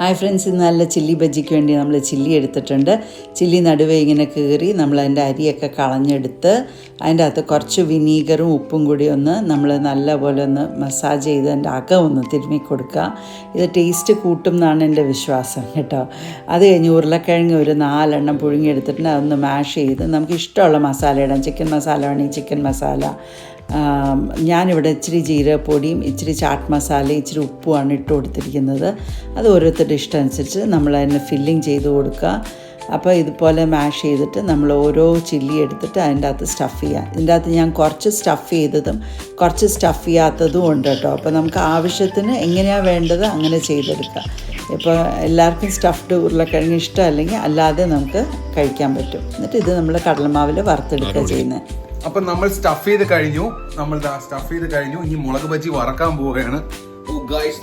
Hi friends, ഇന്ന് നല്ല chilli ബജ്ജിക്ക് വേണ്ടി നമ്മൾ ചില്ലി എടുത്തിട്ടുണ്ട്. ചില്ലി നടുവേ ഇങ്ങനെ കീറി നമ്മൾ അതിൻ്റെ അരിയൊക്കെ കളഞ്ഞെടുത്ത് അതിൻ്റെ അകത്ത് കുറച്ച് വിനീഗറും ഉപ്പും കൂടി നമ്മൾ നല്ലപോലെ മസാജ് ചെയ്ത് അതിൻ്റെ അകം തിരുമ്മി കൊടുക്കുക. ഇത് ടേസ്റ്റ് കൂട്ടും എന്നാണ് എൻ്റെ വിശ്വാസം കേട്ടോ. അത് കഴിഞ്ഞ് ഉരുളക്കിഴങ്ങ് ഒരു 4 എണ്ണം പുഴുങ്ങിയെടുത്തിട്ടുണ്ട്. അതൊന്ന് മാഷ് ചെയ്ത് നമുക്ക് ഇഷ്ടമുള്ള മസാല ഇടാം. ചിക്കൻ മസാല വേണമെങ്കിൽ ചിക്കൻ മസാല, ഞാനിവിടെ ഇച്ചിരി ജീരകപ്പൊടിയും ഇച്ചിരി ചാട്ട് മസാലയും ഇച്ചിരി ഉപ്പുമാണ് ഇട്ട് കൊടുത്തിരിക്കുന്നത്. അത് ഓരോരുത്തരുടെ ഇഷ്ടം അനുസരിച്ച് നമ്മൾ അതിന് ഫില്ലിങ് ചെയ്ത് കൊടുക്കുക. അപ്പോൾ ഇതുപോലെ മാഷ് ചെയ്തിട്ട് നമ്മൾ ഓരോ ചില്ലി എടുത്തിട്ട് അതിൻ്റെ അകത്ത് സ്റ്റഫ് ചെയ്യുക. ഇതിൻ്റെ അകത്ത് ഞാൻ കുറച്ച് സ്റ്റഫ് ചെയ്തതും കുറച്ച് സ്റ്റഫ് ചെയ്യാത്തതും ഉണ്ട് കേട്ടോ. അപ്പോൾ നമുക്ക് ആവശ്യത്തിന് എങ്ങനെയാണ് വേണ്ടത് അങ്ങനെ ചെയ്തെടുക്കുക. ഇപ്പോൾ എല്ലാവർക്കും സ്റ്റഫ്ഡ് ഉരുളക്കിഴങ്ങ് ഇഷ്ടമല്ലെങ്കിൽ അല്ലാതെ നമുക്ക് കഴിക്കാൻ പറ്റും. എന്നിട്ട് ഇത് നമ്മൾ കടലമാവിൽ വറുത്തെടുക്കുക ചെയ്യുന്നത്. അപ്പം നമ്മൾ സ്റ്റഫ് ചെയ്ത് കഴിഞ്ഞു. ഇനി മുളക് ബജ്ജി വറക്കാൻ പോവുകയാണ്. നോക്കൂ ഗൈസ്,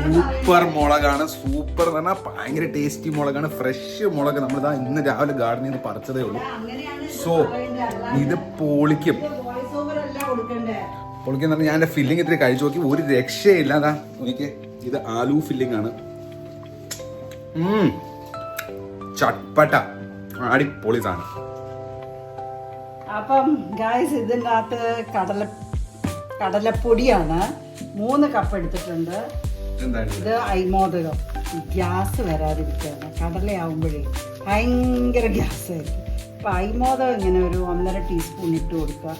സൂപ്പർ മുളകാണ്. സൂപ്പർ എന്ന് പറഞ്ഞാൽ ഭയങ്കര ടേസ്റ്റി മുളകാണ്. ഫ്രഷ് മുളക് നമ്മളിതാ ഇന്ന് രാവിലെ ഗാർഡനിൽ നിന്ന് പറിച്ചതേ ഉള്ളൂ. സോ ഇത് പൊളിക്കും പറഞ്ഞാൽ ഞാൻ എൻ്റെ ഫില്ലിങ് ഇത്തിരി കഴിച്ചു നോക്കി, ഒരു രക്ഷയില്ല. അതാ എനിക്ക് ഇത് ആലു ഫില്ലിംഗ് ആണ്. ചട്പട്ട അടിപൊളി സാധനം. അപ്പം ഗായ്സ്, ഇതിൻ്റെ അകത്ത് കടലപ്പൊടിയാണ് 3 കപ്പ് എടുത്തിട്ടുണ്ട്. ഇത് അയ്മോദകം, ഗ്യാസ് വരാതിരിക്കുകയാണ്. കടലയാവുമ്പോഴേ ഭയങ്കര ഗ്യാസായിരിക്കും. അപ്പം അയ്മോദകം ഇങ്ങനെ ഒരു 1.5 ടീസ്പൂൺ ഇട്ട് കൊടുക്കുക.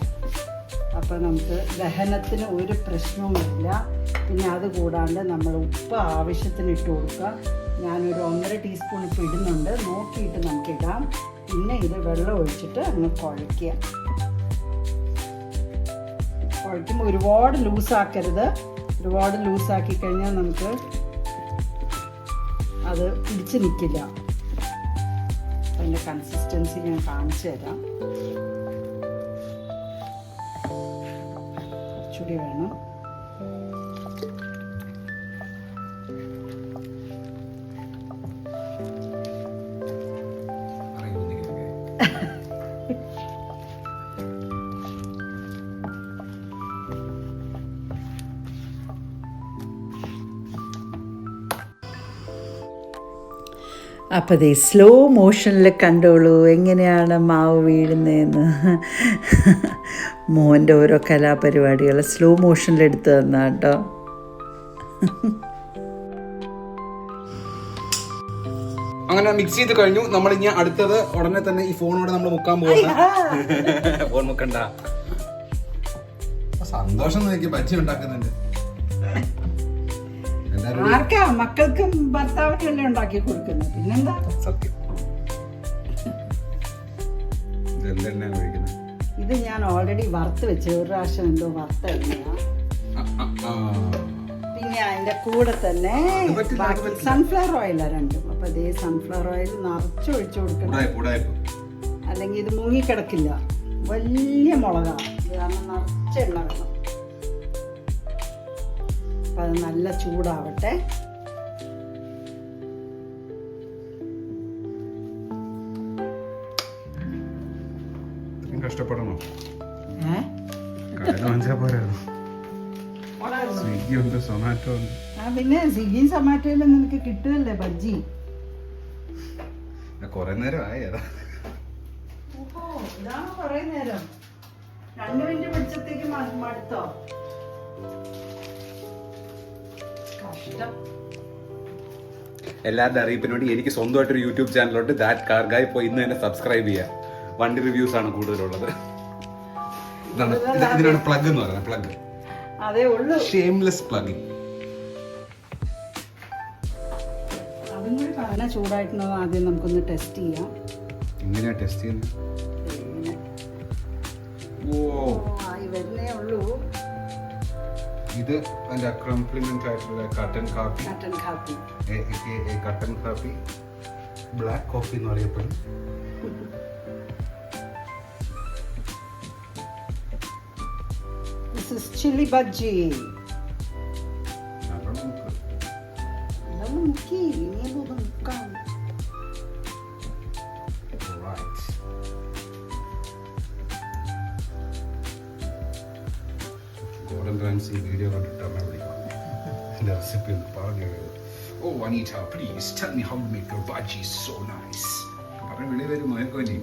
അപ്പം നമുക്ക് ദഹനത്തിന് ഒരു പ്രശ്നവും വരില്ല. പിന്നെ അത് കൂടാണ്ട് നമ്മൾ ഉപ്പ് ആവശ്യത്തിന് ഇട്ട് കൊടുക്കുക. ഞാനൊരു 1.5 ടീസ്പൂൺ ഇപ്പോൾ ഇടുന്നുണ്ട്, നോക്കിയിട്ട് നമുക്കിടാം. പിന്നെ ഇത് വെള്ളം ഒഴിച്ചിട്ട് അങ്ങ് കുഴയ്ക്കുമ്പോൾ ഒരുപാട് ലൂസാക്കരുത്. ഒരുപാട് ലൂസാക്കി കഴിഞ്ഞാൽ നമുക്ക് അത് പിടിച്ച് നിൽക്കില്ല. അതിൻ്റെ കൺസിസ്റ്റൻസി ഞാൻ കാണിച്ചു തരാം. കുറച്ചുകൂടി വേണം. അപ്പോൾ ദേ സ്ലോ മോഷനിൽ കണ്ടോളൂ എങ്ങനെയാണ് മാവ് വീഴുന്നതെന്ന്. മോൻ്റെ ഓരോ കലാപരിപാടികൾ സ്ലോ മോഷനിൽ എടുത്തു തന്നാ കേട്ടോ. അങ്ങനെ മിക്സ് ചെയ്ത് കഴിഞ്ഞു. നമ്മൾ ഇനി അടുത്തത് ഉടനെ തന്നെ ഈ ഫോണോടെ നമ്മൾ മുക്കാൻ പോകുന്നത്. ഫോൺ മുക്കണ്ട, സന്തോഷം നോക്കി ബജ്ജി ഉണ്ടാക്കുന്നുണ്ട്. ആർക്കാ? മക്കൾക്കും ഭർത്താവിനും എല്ലാം ഉണ്ടാക്കി കൊടുക്കുന്നത്. പിന്നെന്താ സത്യം. ഇത് ഞാൻ ഓൾറെഡി വറുത്ത് വെച്ച് ഒരു പ്രാവശ്യം എന്തോ വറുത്തല്ല. പിന്നെ അതിന്റെ കൂടെ തന്നെ സൺഫ്ലവർ ഓയിലാണ് രണ്ടും. അപ്പൊ ഇതേ സൺഫ്ലവർ ഓയിൽ നിറച്ചൊഴിച്ചു കൊടുക്കണം, അല്ലെങ്കിൽ ഇത് മുങ്ങിക്കിടക്കില്ല. വലിയ മുളകാണ് ഇത്, കാരണം നിറച്ച എണ്ണ വേണം. അപ്പം അത് നല്ല ചൂടാവട്ടെ. കഷ്ടപ്പെടണോ? സ്വിഗ്ഗി ഉണ്ട്, സൊമാറ്റോ ഉണ്ട്. പിന്നെ സ്വിഗ്ഗിയും സൊമാറ്റോയിലും നിനക്ക് കിട്ടുമല്ലേ ബജ്ജി. കൊറേ നേരം ആയി. ഇതാണ് കൊറേ നേരം. 2 മിനിറ്റ് പിടിച്ചത്തേക്ക് മടുത്തോ? എല്ലാവരുടെ അറിയിപ്പിന് വേണ്ടി എനിക്ക് സ്വന്തമായിട്ടൊരു യൂട്യൂബ് ചാനലുണ്ട്, ദാറ്റ് കാർ ഗായ്. പോയി ഇന്ന് തന്നെ സബ്സ്ക്രൈബ് ചെയ്യാം. വണ്ടി റിവ്യൂസ് ആണ് കൂടുതലുള്ളത്. ഇതിനാണ് പ്ലഗ് എന്ന് പറയുന്നത്. പ്ലഗ് അതേ ഉള്ളൂ, ഷെയിംലെസ് പ്ലഗിങ്. അതും കൂടി പറഞ്ഞാൽ ചൂടായിട്ടുണ്ടോ ആദ്യം നമുക്കൊന്ന് ടെസ്റ്റ് ചെയ്യാം. എങ്ങനെയാ ടെസ്റ്റ് ചെയ്യുന്നത്? വരുന്നേ ഉള്ളൂ. ഇത് അതിന്റെ കോംപ്ലിമെന്റ് ആയിട്ടുള്ള കട്ടൻ കാപ്പി, ബ്ലാക്ക് കോഫി എന്ന് പറയപ്പെടും. This is chili bhaji. മുക്കി മുക്കാം. ഗോൾഡൻ റാംസി വീഡിയോ കണ്ടിട്ടാണ് ഇതിന്റെ റെസിപ്പി ഒന്ന് പറഞ്ഞു. Oh Anita please tell me how to make your bajji so nice. പറഞ്ഞു വെളി വരും നോക്കോനി.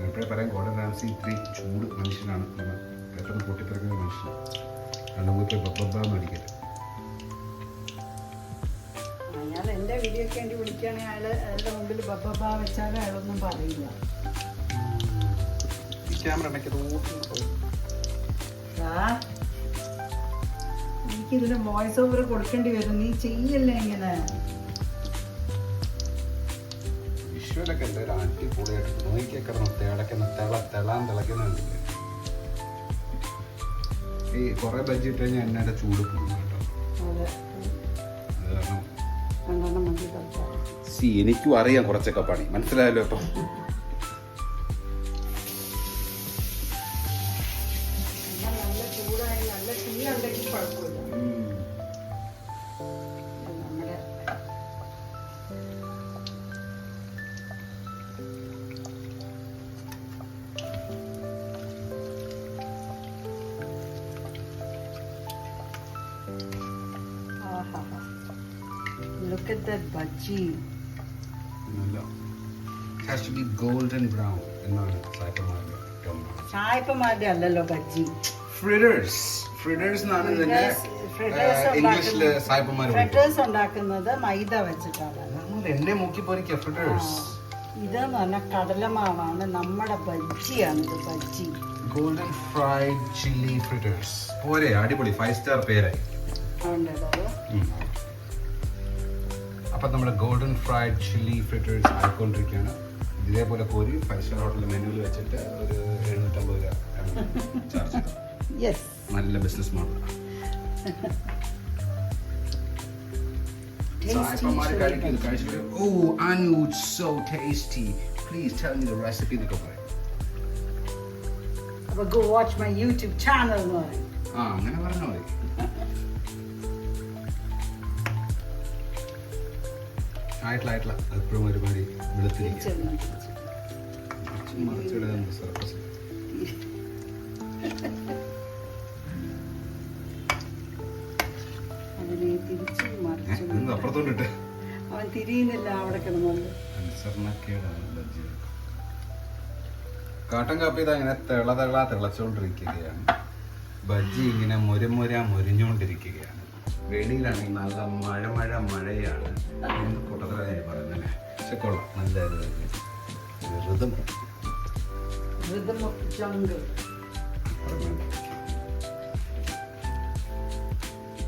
എപ്പോഴും പറയാം ഗോർഡൻ റാംസി ഇത്തിരി ചൂട് മനുഷ്യനാണ്, പെട്ടെന്ന് പൊട്ടിത്തെറിക്കുന്ന മനുഷ്യൻ. രണ്ടും ബബ്ബാന്ന് അടിക്കരുത്. അയാൾ എൻ്റെ വീഡിയോക്ക് വേണ്ടി വിളിക്കുകയാണെങ്കിൽ അയാളുടെ മുമ്പിൽ ബബ്ബാ വെച്ചാലും അയാളൊന്നും പറയില്ല. ഈ ക്യാമറ എനിക്കിതിന് വോയിസ് ഓവർ കൊടുക്കേണ്ടി വരും, നീ ചെയ്യല്ലേ ഇങ്ങനെ. വിഷ്വലൊക്കെ എന്തായാലും അടിപൊളിയായിട്ട് നോക്കിയൊക്കെ തിളക്കുന്നുണ്ട്. ഈ കുറെ ബജ്ജി ഇട്ട് കഴിഞ്ഞാൽ എണ്ണയുടെ ചൂട് പോകും കേട്ടോ. എനിക്കും അറിയാം കുറച്ചൊക്കെ പണി, മനസ്സിലായല്ലോ ഇപ്പം. Look at that bhaji. It has to be golden brown. എന്നാണ് സായിപ്പന്മാരുടെ ടോമാണ്. സായിപ്പന്മാരുടെ അല്ലല്ലോ ബജ്ജി. ഫ്രിഡേഴ്സ്. ഫ്രിഡേഴ്സ് എന്നാണ് ഇതിന്റെ ഇംഗ്ലീഷില് സായിപ്പന്മാർ. ഫ്രിഡേഴ്സ് ഉണ്ടാക്കുന്നത് മൈദ വെച്ചിട്ടാണ്. നമ്മൾ എണ്ണ മുക്കി പൊരിക്കുക ഫ്രിഡേഴ്സ്. ഇതെന്ന് പറഞ്ഞാൽ കടലമാവാണ്, നമ്മുടെ ബജ്ജിയാണ് ഇത് bajji. Golden fried chilli fritters. പോരെ, അടിപൊളി, 5 സ്റ്റാർ പേരായി. അപ്പം നമ്മുടെ ഗോൾഡൻ ഫ്രൈഡ് ചില്ലി ഫ്രിറ്റേഴ്സ് ആയിക്കൊണ്ടിരിക്കുകയാണ്. ഇതേപോലെ കോരി 5 സ്റ്റാർ ഹോട്ടലിൽ മെനുവിൽ വെച്ചിട്ട് ഒരു 750 രൂപ ചാർജ് ചെയ്തു. നല്ല ബിസിനസ് മോഡൽ. കഴിച്ചിട്ട് oh Anu so tasty please tell me the recipe എന്നൊക്കെ പറയും. അപ്പോൾ go watch my YouTube channel എന്ന് പറയും. അങ്ങനെ പറഞ്ഞാൽ മതി. ആയിട്ടില്ല എപ്പോഴും ഒരുപാട് വെളുത്തിരിക്കും. അപ്പുറത്തോണ്ടിട്ട് അവൻ തിരിയുന്നില്ല, അവിടെ കിടന്നുണ്ട്. കാട്ടൻ കാപ്പി ഇത് അങ്ങനെ തിളച്ചോണ്ടിരിക്കുകയാണ്. ബജ്ജി ഇങ്ങനെ മൊരിഞ്ഞുകൊണ്ടിരിക്കുകയാണ്. വെളിയിലാണെങ്കിൽ നല്ല മഴയാണ്. കൂട്ടത്തിലാണ് പറയുന്നല്ലേ, പക്ഷെ കൊള്ളാം, നല്ല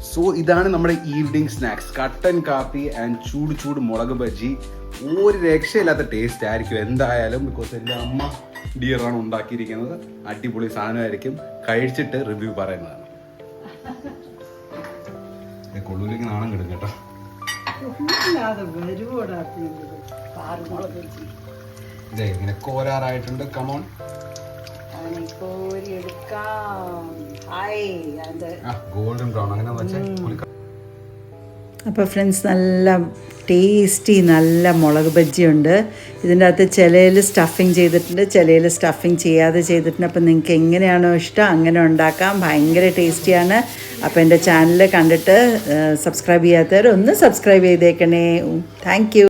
സോ ഇതാണ് നമ്മുടെ ഈവനിങ് സ്നാക്സ്, കട്ടൻ കാപ്പി ആൻഡ് ചൂട് മുളക് ബജ്ജി. ഒരു രക്ഷയില്ലാത്ത ടേസ്റ്റ് ആയിരിക്കും എന്തായാലും, ബിക്കോസ് എൻ്റെ അമ്മ ഡിയറാണ് ഉണ്ടാക്കിയിരിക്കുന്നത്. അടിപൊളി സാധനമായിരിക്കും, കഴിച്ചിട്ട് റിവ്യൂ പറയുന്നതാണ്. കൊള്ളൂലേക്ക് നാണം കിടും കേട്ടോ. ഇങ്ങനെ കോരാറായിട്ടുണ്ട്. കമോൺ, ഗോൾഡൻ ബ്രൗൺ അങ്ങനെ വെച്ചാൽ. അപ്പോൾ ഫ്രണ്ട്സ്, നല്ല ടേസ്റ്റി നല്ല മുളക് ബജ്ജിയുണ്ട്. ഇതിൻ്റെ അകത്ത് ചിലയിൽ സ്റ്റഫിങ് ചെയ്തിട്ടുണ്ട്, ചിലയിൽ സ്റ്റഫിങ് ചെയ്യാതെ ചെയ്തിട്ടുണ്ട്. അപ്പോൾ നിങ്ങൾക്ക് എങ്ങനെയാണോ ഇഷ്ടം അങ്ങനെ ഉണ്ടാക്കാം. ഭയങ്കര ടേസ്റ്റിയാണ്. അപ്പോൾ എൻ്റെ ചാനൽ കണ്ടിട്ട് സബ്സ്ക്രൈബ് ചെയ്യാത്തവർ ഒന്ന് സബ്സ്ക്രൈബ് ചെയ്തേക്കണേ. Thank you.